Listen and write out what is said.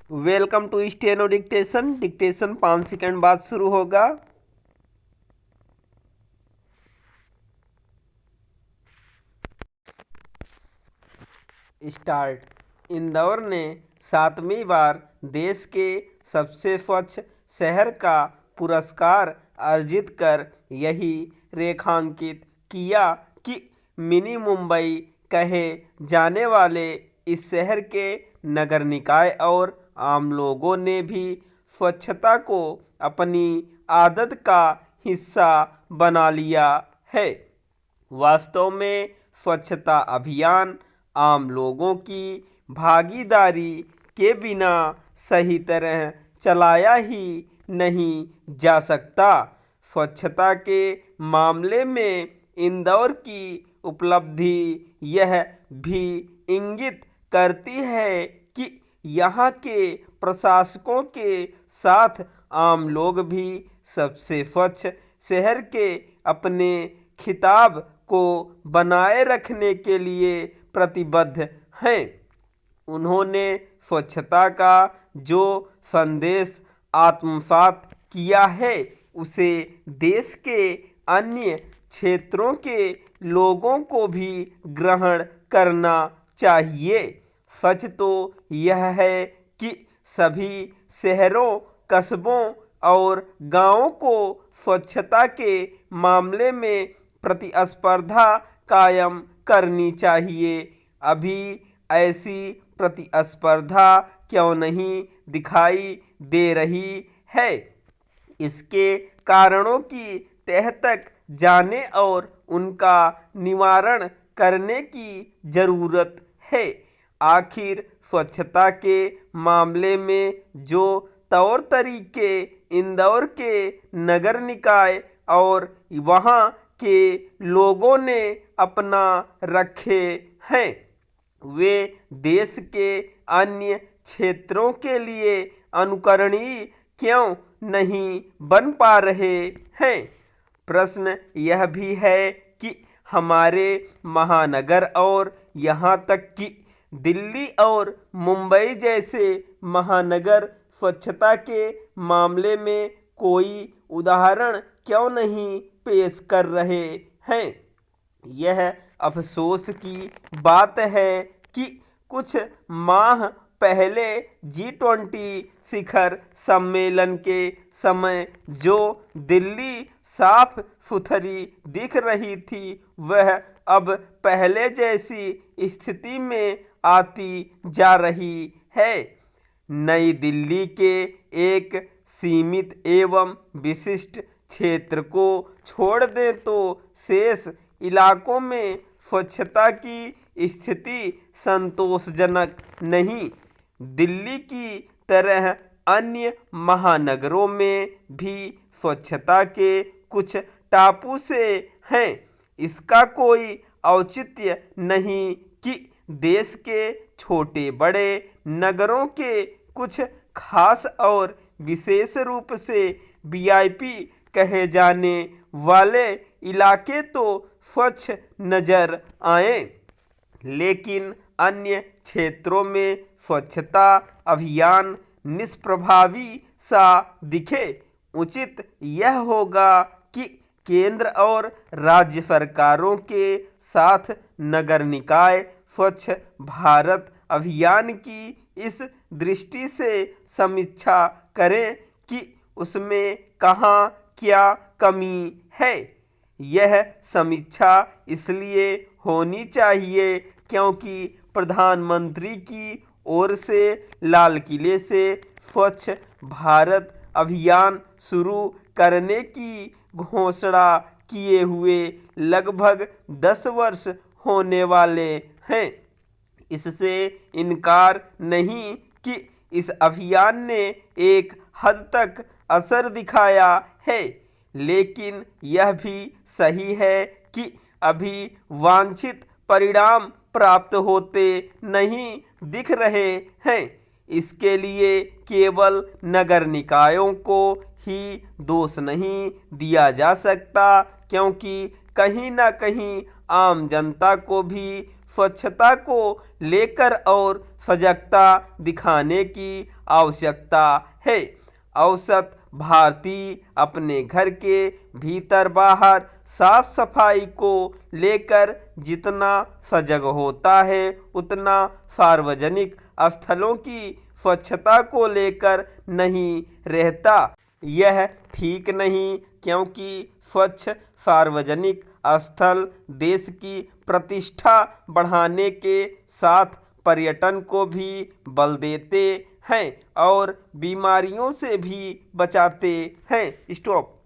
Welcome to steno dictation. Dictation 5 second बाद शुरू होगा। स्टार्ट। इंदौर ने 7वीं बार देश के सबसे स्वच्छ शहर का पुरस्कार अर्जित कर यही रेखांकित किया कि मिनी मुंबई कहे जाने वाले इस शहर के नगर निकाय और आम लोगों ने भी स्वच्छता को अपनी आदत का हिस्सा बना लिया है। वास्तव में स्वच्छता अभियान आम लोगों की भागीदारी के बिना सही तरह चलाया ही नहीं जा सकता। स्वच्छता के मामले में इंदौर की उपलब्धि यह भी इंगित करती है कि यहाँ के प्रशासकों के साथ आम लोग भी सबसे स्वच्छ शहर के अपने खिताब को बनाए रखने के लिए प्रतिबद्ध हैं। उन्होंने स्वच्छता का जो संदेश आत्मसात किया है उसे देश के अन्य क्षेत्रों के लोगों को भी ग्रहण करना चाहिए। सच तो यह है कि सभी शहरों, कस्बों और गांवों को स्वच्छता के मामले में प्रतिस्पर्धा कायम करनी चाहिए। अभी ऐसी प्रतिस्पर्धा क्यों नहीं दिखाई दे रही है? इसके कारणों की तह तक जाने और उनका निवारण करने की जरूरत है। आखिर स्वच्छता के मामले में जो तौर तरीके इंदौर के नगर निकाय और वहाँ के लोगों ने अपना रखे हैं वे देश के अन्य क्षेत्रों के लिए अनुकरणीय क्यों नहीं बन पा रहे हैं? प्रश्न यह भी है कि हमारे महानगर और यहाँ तक कि दिल्ली और मुंबई जैसे महानगर स्वच्छता के मामले में कोई उदाहरण क्यों नहीं पेश कर रहे हैं? यह अफसोस की बात है कि कुछ माह पहले G20 शिखर सम्मेलन के समय जो दिल्ली साफ सुथरी दिख रही थी वह अब पहले जैसी स्थिति में आती जा रही है। नई दिल्ली के एक सीमित एवं विशिष्ट क्षेत्र को छोड़ दें तो शेष इलाकों में स्वच्छता की स्थिति संतोषजनक नहीं। दिल्ली की तरह अन्य महानगरों में भी स्वच्छता के कुछ टापू से हैं। इसका कोई औचित्य नहीं कि देश के छोटे बड़े नगरों के कुछ खास और विशेष रूप से वीआईपी कहे जाने वाले इलाके तो स्वच्छ नजर आए, लेकिन अन्य क्षेत्रों में स्वच्छता अभियान निष्प्रभावी सा दिखे। उचित यह होगा कि केंद्र और राज्य सरकारों के साथ नगर निकाय स्वच्छ भारत अभियान की इस दृष्टि से समीक्षा करें कि उसमें कहाँ क्या कमी है। यह समीक्षा इसलिए होनी चाहिए क्योंकि प्रधानमंत्री की ओर से लाल किले से स्वच्छ भारत अभियान शुरू करने की घोषणा किए हुए लगभग 10 वर्ष होने वाले हैं। इससे इनकार नहीं कि इस अभियान ने एक हद तक असर दिखाया है, लेकिन यह भी सही है कि अभी वांछित परिणाम प्राप्त होते नहीं दिख रहे हैं। इसके लिए केवल नगर निकायों को ही दोष नहीं दिया जा सकता, क्योंकि कहीं ना कहीं आम जनता को भी स्वच्छता को लेकर और सजगता दिखाने की आवश्यकता है। औसत भारतीय अपने घर के भीतर बाहर साफ सफाई को लेकर जितना सजग होता है, उतना सार्वजनिक स्थलों की स्वच्छता को लेकर नहीं रहता। यह ठीक नहीं, क्योंकि स्वच्छ सार्वजनिक स्थल देश की प्रतिष्ठा बढ़ाने के साथ पर्यटन को भी बल देते हैं और बीमारियों से भी बचाते हैं। स्टॉप।